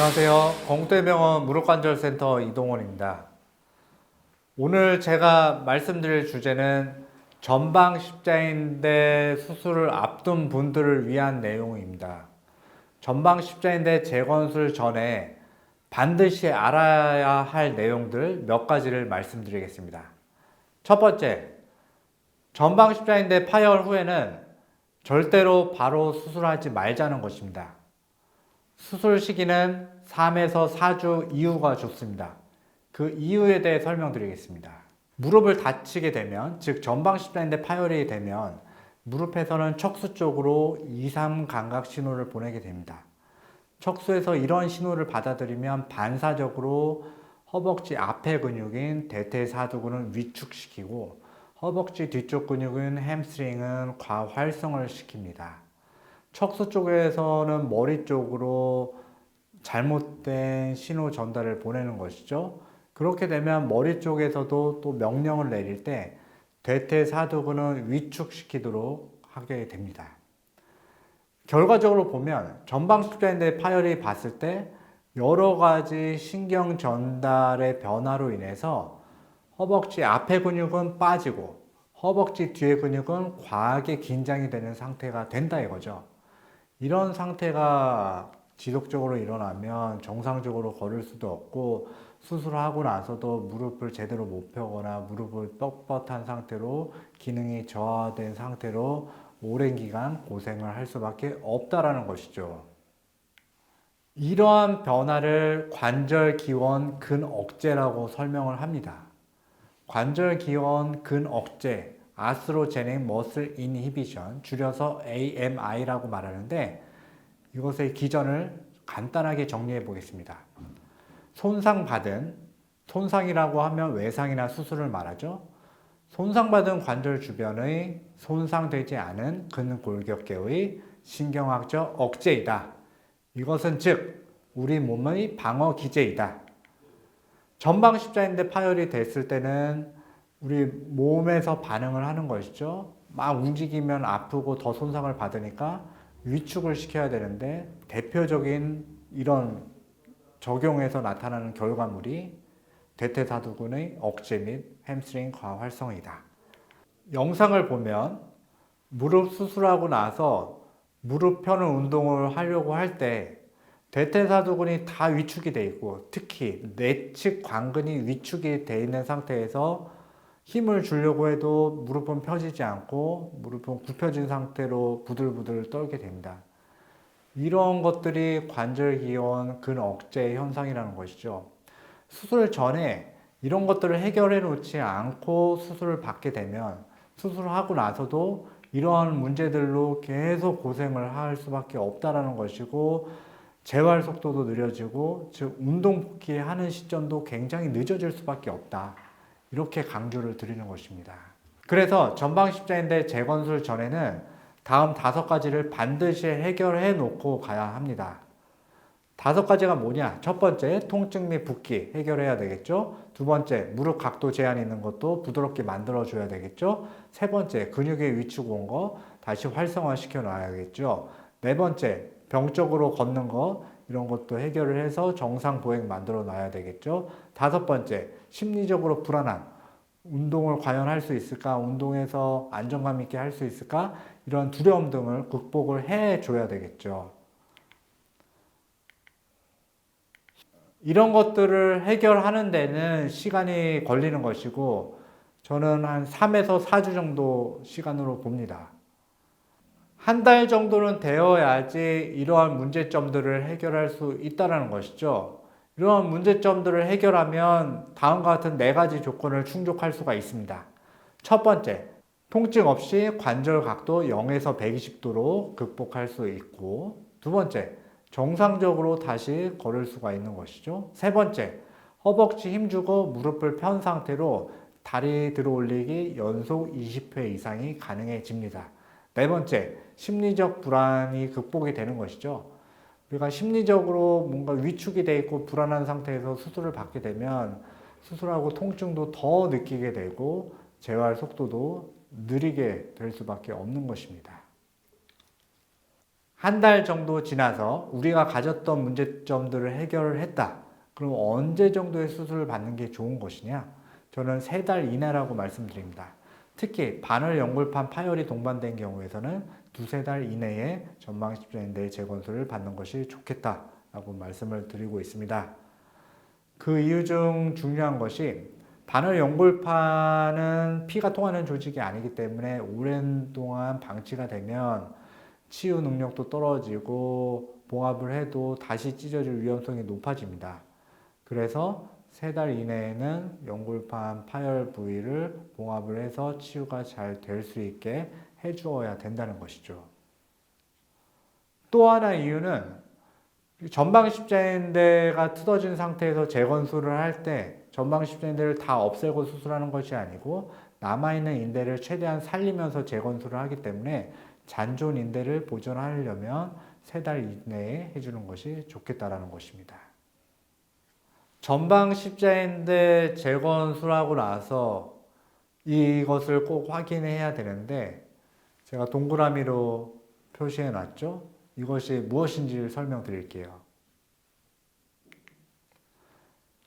안녕하세요. 공대병원 무릎관절센터 이동원입니다. 오늘 제가 말씀드릴 주제는 전방 십자인대 수술을 앞둔 분들을 위한 내용입니다. 전방 십자인대 재건술 전에 반드시 알아야 할 내용들 몇 가지를 말씀드리겠습니다. 첫 번째, 전방 십자인대 파열 후에는 절대로 바로 수술하지 말자는 것입니다. 수술 시기는 3에서 4주 이후가 좋습니다. 그 이유에 대해 설명드리겠습니다. 무릎을 다치게 되면, 즉 전방 십자인대 파열이 되면 무릎에서는 척수 쪽으로 2, 3 감각 신호를 보내게 됩니다. 척수에서 이런 신호를 받아들이면 반사적으로 허벅지 앞의 근육인 대퇴사두근을 위축시키고 허벅지 뒤쪽 근육인 햄스트링은 과활성을 시킵니다. 척수 쪽에서는 머리 쪽으로 잘못된 신호 전달을 보내는 것이죠. 그렇게 되면 머리 쪽에서도 또 명령을 내릴 때 대퇴사두근을 위축시키도록 하게 됩니다. 결과적으로 보면 전방 십자인대 파열이 봤을 때 여러 가지 신경 전달의 변화로 인해서 허벅지 앞의 근육은 빠지고 허벅지 뒤의 근육은 과하게 긴장이 되는 상태가 된다 이거죠. 이런 상태가 지속적으로 일어나면 정상적으로 걸을 수도 없고 수술하고 나서도 무릎을 제대로 못 펴거나 무릎을 뻣뻣한 상태로 기능이 저하된 상태로 오랜 기간 고생을 할 수밖에 없다라는 것이죠. 이러한 변화를 관절 기원 근억제라고 설명을 합니다. 관절 기원 근억제, 아스로제닉 머슬 인히비션, 줄여서 AMI라고 말하는데 이것의 기전을 간단하게 정리해 보겠습니다. 손상이라고 하면 외상이나 수술을 말하죠. 손상받은 관절 주변의 손상되지 않은 근골격계의 신경학적 억제이다. 이것은 즉 우리 몸의 방어 기제이다. 전방 십자인대 파열이 됐을 때는 우리 몸에서 반응을 하는 것이죠. 막 움직이면 아프고 더 손상을 받으니까 위축을 시켜야 되는데 대표적인 이런 적용에서 나타나는 결과물이 대퇴사두근의 억제 및 햄스트링 과활성이다. 영상을 보면 무릎 수술하고 나서 무릎 펴는 운동을 하려고 할 때 대퇴사두근이 다 위축이 되어 있고 특히 내측 관근이 위축이 되어 있는 상태에서 힘을 주려고 해도 무릎은 펴지지 않고 무릎은 굽혀진 상태로 부들부들 떨게 됩니다. 이런 것들이 관절기원 근억제 현상이라는 것이죠. 수술 전에 이런 것들을 해결해 놓지 않고 수술을 받게 되면 수술을 하고 나서도 이러한 문제들로 계속 고생을 할 수밖에 없다는 것이고 재활 속도도 느려지고 즉 운동 복귀하는 시점도 굉장히 늦어질 수밖에 없다. 이렇게 강조를 드리는 것입니다. 그래서 전방 십자인대 재건술 전에는 다음 5가지를 반드시 해결해 놓고 가야 합니다. 5가지가 뭐냐? 첫 번째, 통증 및 붓기 해결해야 되겠죠. 두 번째, 무릎 각도 제한 있는 것도 부드럽게 만들어줘야 되겠죠. 세 번째, 근육의 위축 온 거 다시 활성화 시켜 놔야겠죠. 네 번째, 병적으로 걷는 거 이런 것도 해결을 해서 정상 보행 만들어 놔야 되겠죠. 5번째, 심리적으로 불안함. 운동을 과연 할 수 있을까? 운동에서 안정감 있게 할 수 있을까? 이런 두려움 등을 극복을 해줘야 되겠죠. 이런 것들을 해결하는 데는 시간이 걸리는 것이고 저는 한 3에서 4주 정도 시간으로 봅니다. 한 달 정도는 되어야지 이러한 문제점들을 해결할 수 있다는 것이죠. 이러한 문제점들을 해결하면 다음과 같은 4가지 조건을 충족할 수가 있습니다. 첫 번째, 통증 없이 관절 각도 0에서 120도로 극복할 수 있고, 두 번째, 정상적으로 다시 걸을 수가 있는 것이죠. 세 번째, 허벅지 힘주고 무릎을 편 상태로 다리 들어 올리기 연속 20회 이상이 가능해집니다. 네 번째, 심리적 불안이 극복이 되는 것이죠. 우리가 심리적으로 뭔가 위축이 돼 있고 불안한 상태에서 수술을 받게 되면 수술하고 통증도 더 느끼게 되고 재활 속도도 느리게 될 수밖에 없는 것입니다. 한 달 정도 지나서 우리가 가졌던 문제점들을 해결을 했다. 그럼 언제 정도의 수술을 받는 게 좋은 것이냐? 저는 3달 이내라고 말씀드립니다. 특히 바늘 연골판 파열이 동반된 경우에서는 2~3달 이내에 전방십자인대 재건술을 받는 것이 좋겠다라고 말씀을 드리고 있습니다. 그 이유 중 중요한 것이 바늘 연골판은 피가 통하는 조직이 아니기 때문에 오랜 동안 방치가 되면 치유 능력도 떨어지고 봉합을 해도 다시 찢어질 위험성이 높아집니다. 그래서 3달 이내에는 연골판 파열 부위를 봉합을 해서 치유가 잘 될 수 있게 해주어야 된다는 것이죠. 또 하나 이유는 전방십자인대가 틀어진 상태에서 재건술을 할 때 전방십자인대를 다 없애고 수술하는 것이 아니고 남아있는 인대를 최대한 살리면서 재건술을 하기 때문에 잔존 인대를 보존하려면 3달 이내에 해주는 것이 좋겠다라는 것입니다. 전방십자인대 재건술하고 나서 이것을 꼭 확인해야 되는데 제가 동그라미로 표시해 놨죠. 이것이 무엇인지를 설명드릴게요.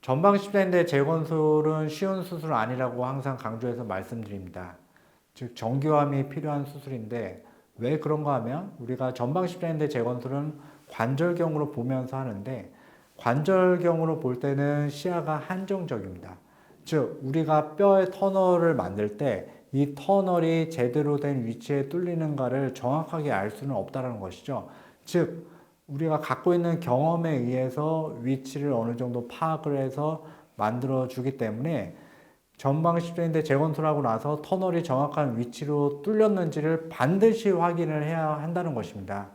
전방십자인대 재건술은 쉬운 수술 아니라고 항상 강조해서 말씀드립니다. 즉 정교함이 필요한 수술인데 왜 그런가 하면 우리가 전방십자인대 재건술은 관절경으로 보면서 하는데 관절경으로 볼 때는 시야가 한정적입니다. 즉 우리가 뼈의 터널을 만들 때 이 터널이 제대로 된 위치에 뚫리는가를 정확하게 알 수는 없다는 것이죠. 즉 우리가 갖고 있는 경험에 의해서 위치를 어느 정도 파악을 해서 만들어 주기 때문에 전방십자인대 재건술하고 나서 터널이 정확한 위치로 뚫렸는지를 반드시 확인을 해야 한다는 것입니다.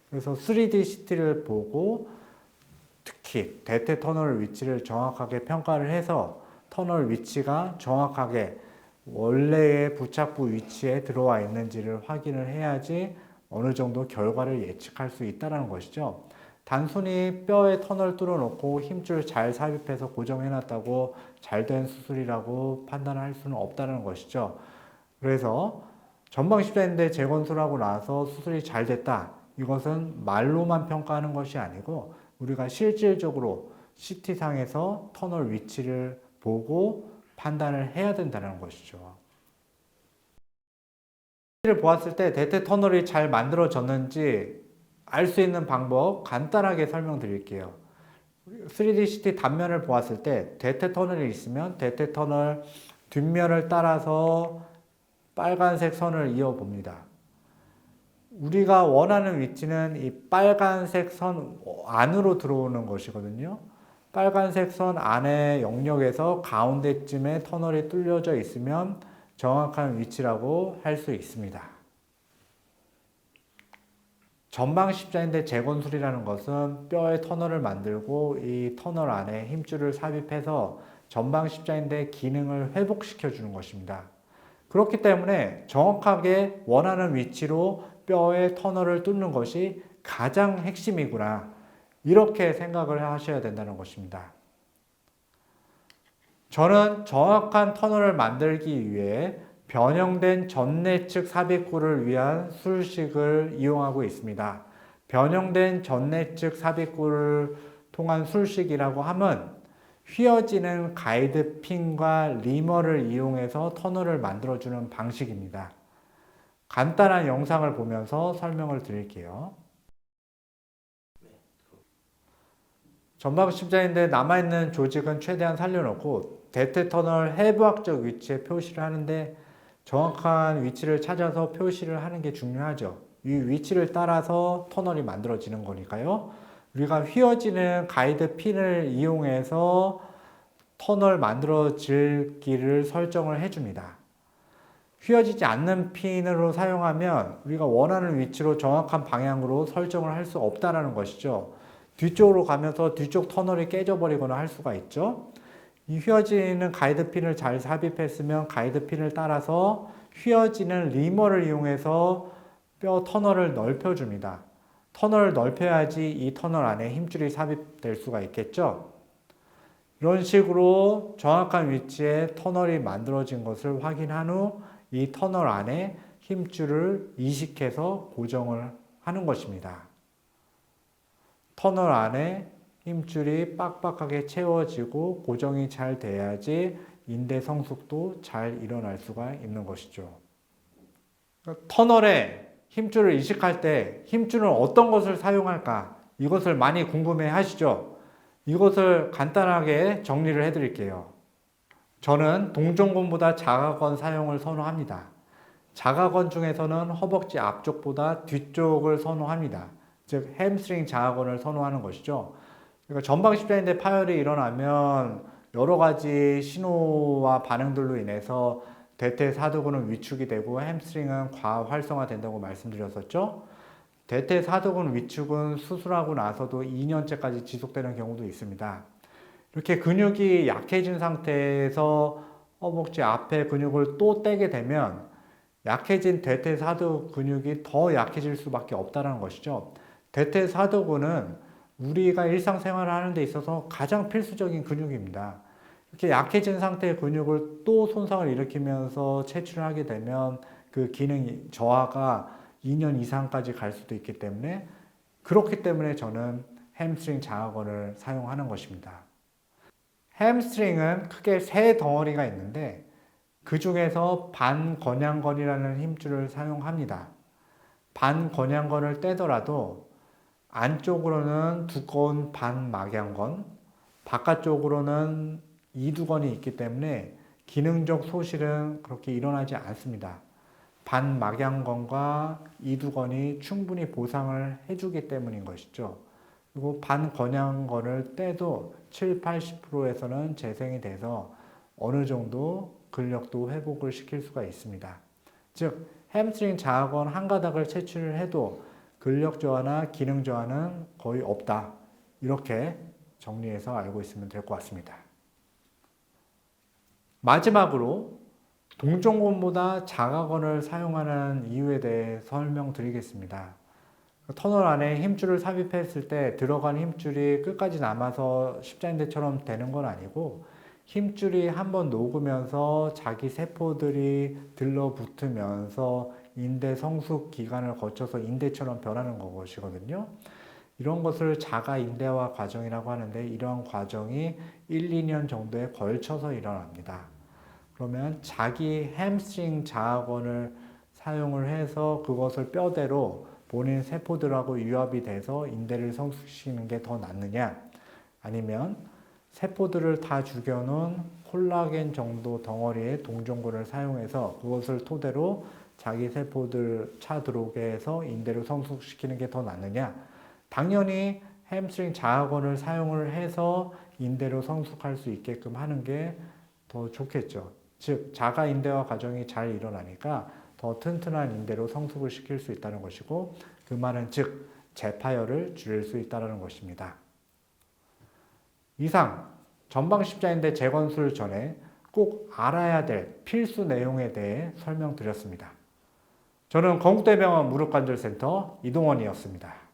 그래서 3D CT를 보고 특히 대퇴 터널 위치를 정확하게 평가를 해서 터널 위치가 정확하게 원래의 부착부 위치에 들어와 있는지를 확인을 해야지 어느 정도 결과를 예측할 수 있다는 것이죠. 단순히 뼈에 터널 뚫어놓고 힘줄 잘 삽입해서 고정해놨다고 잘된 수술이라고 판단할 수는 없다는 것이죠. 그래서 전방십자인대 재건술하고 나서 수술이 잘 됐다. 이것은 말로만 평가하는 것이 아니고 우리가 실질적으로 CT상에서 터널 위치를 보고 판단을 해야 된다는 것이죠. CT를 보았을 때 대퇴 터널이 잘 만들어졌는지 알 수 있는 방법 간단하게 설명드릴게요. 3D CT 단면을 보았을 때 대퇴 터널이 있으면 대퇴 터널 뒷면을 따라서 빨간색 선을 이어 봅니다. 우리가 원하는 위치는 이 빨간색 선 안으로 들어오는 것이거든요. 빨간색 선 안의 영역에서 가운데쯤에 터널이 뚫려져 있으면 정확한 위치라고 할 수 있습니다. 전방십자인대 재건술이라는 것은 뼈의 터널을 만들고 이 터널 안에 힘줄을 삽입해서 전방십자인대 기능을 회복시켜 주는 것입니다. 그렇기 때문에 정확하게 원하는 위치로 뼈의 터널을 뚫는 것이 가장 핵심이구나. 이렇게 생각을 하셔야 된다는 것입니다. 저는 정확한 터널을 만들기 위해 변형된 전내측 삽입구를 위한 술식을 이용하고 있습니다. 변형된 전내측 삽입구를 통한 술식이라고 하면 휘어지는 가이드 핀과 리머를 이용해서 터널을 만들어주는 방식입니다. 간단한 영상을 보면서 설명을 드릴게요. 전방십자인대 남아있는 조직은 최대한 살려놓고 대퇴 터널 해부학적 위치에 표시를 하는데 정확한 위치를 찾아서 표시를 하는 게 중요하죠. 이 위치를 따라서 터널이 만들어지는 거니까요. 우리가 휘어지는 가이드 핀을 이용해서 터널 만들어질 길을 설정을 해줍니다. 휘어지지 않는 핀으로 사용하면 우리가 원하는 위치로 정확한 방향으로 설정을 할 수 없다는 것이죠. 뒤쪽으로 가면서 뒤쪽 터널이 깨져버리거나 할 수가 있죠. 이 휘어지는 가이드 핀을 잘 삽입했으면 가이드 핀을 따라서 휘어지는 리머를 이용해서 뼈 터널을 넓혀줍니다. 터널을 넓혀야지 이 터널 안에 힘줄이 삽입될 수가 있겠죠. 이런 식으로 정확한 위치에 터널이 만들어진 것을 확인한 후 이 터널 안에 힘줄을 이식해서 고정을 하는 것입니다. 터널 안에 힘줄이 빡빡하게 채워지고 고정이 잘 돼야지 인대 성숙도 잘 일어날 수가 있는 것이죠. 터널에 힘줄을 이식할 때 힘줄은 어떤 것을 사용할까? 이것을 많이 궁금해 하시죠? 이것을 간단하게 정리를 해 드릴게요. 저는 동종건보다 자가건 사용을 선호합니다. 자가건 중에서는 허벅지 앞쪽보다 뒤쪽을 선호합니다. 즉 햄스트링 자가건을 선호하는 것이죠. 그러니까 전방 십자인대 파열이 일어나면 여러 가지 신호와 반응들로 인해서 대퇴사두근은 위축이 되고 햄스트링은 과활성화된다고 말씀드렸었죠. 대퇴사두근 위축은 수술하고 나서도 2년째까지 지속되는 경우도 있습니다. 이렇게 근육이 약해진 상태에서 허벅지 앞에 근육을 또 떼게 되면 약해진 대퇴사두 근육이 더 약해질 수밖에 없다는 것이죠. 대퇴사두근은 우리가 일상생활을 하는 데 있어서 가장 필수적인 근육입니다. 이렇게 약해진 상태의 근육을 또 손상을 일으키면서 채취를 하게 되면 그 기능 저하가 2년 이상까지 갈 수도 있기 때문에 그렇기 때문에 저는 햄스트링 자가건을 사용하는 것입니다. 햄스트링은 크게 세 덩어리가 있는데 그 중에서 반건양건이라는 힘줄을 사용합니다. 반건양건을 떼더라도 안쪽으로는 두꺼운 반막양건, 바깥쪽으로는 이두건이 있기 때문에 기능적 소실은 그렇게 일어나지 않습니다. 반막양건과 이두건이 충분히 보상을 해주기 때문인 것이죠. 그리고 반건양건을 떼도 7, 80%에서는 재생이 돼서 어느 정도 근력도 회복을 시킬 수가 있습니다. 즉 햄스트링 자가건 한 가닥을 채취를 해도 근력 저하나 기능 저하는 거의 없다. 이렇게 정리해서 알고 있으면 될 것 같습니다. 마지막으로 동종건보다 자가건을 사용하는 이유에 대해 설명드리겠습니다. 터널 안에 힘줄을 삽입했을 때 들어간 힘줄이 끝까지 남아서 십자인대처럼 되는 건 아니고 힘줄이 한번 녹으면서 자기 세포들이 들러붙으면서 인대 성숙 기간을 거쳐서 인대처럼 변하는 것이거든요. 이런 것을 자가인대화 과정이라고 하는데 이러한 과정이 1, 2년 정도에 걸쳐서 일어납니다. 그러면 자기 햄스트링 자가건을 사용을 해서 그것을 뼈대로 본인 세포들하고 유합이 돼서 인대를 성숙시키는 게 더 낫느냐, 아니면 세포들을 다 죽여놓은 콜라겐 정도 덩어리의 동종근을 사용해서 그것을 토대로 자기 세포들 차 들어오게 해서 인대를 성숙시키는 게 더 낫느냐. 당연히 햄스트링 자가건을 사용을 해서 인대를 성숙할 수 있게끔 하는 게 더 좋겠죠. 즉 자가인대화 과정이 잘 일어나니까 더 튼튼한 인대로 성숙을 시킬 수 있다는 것이고, 그 말은 즉 재파열을 줄일 수 있다는 것입니다. 이상 전방 십자인대 재건술 전에 꼭 알아야 될 필수 내용에 대해 설명드렸습니다. 저는 건국대병원 무릎관절센터 이동원이었습니다.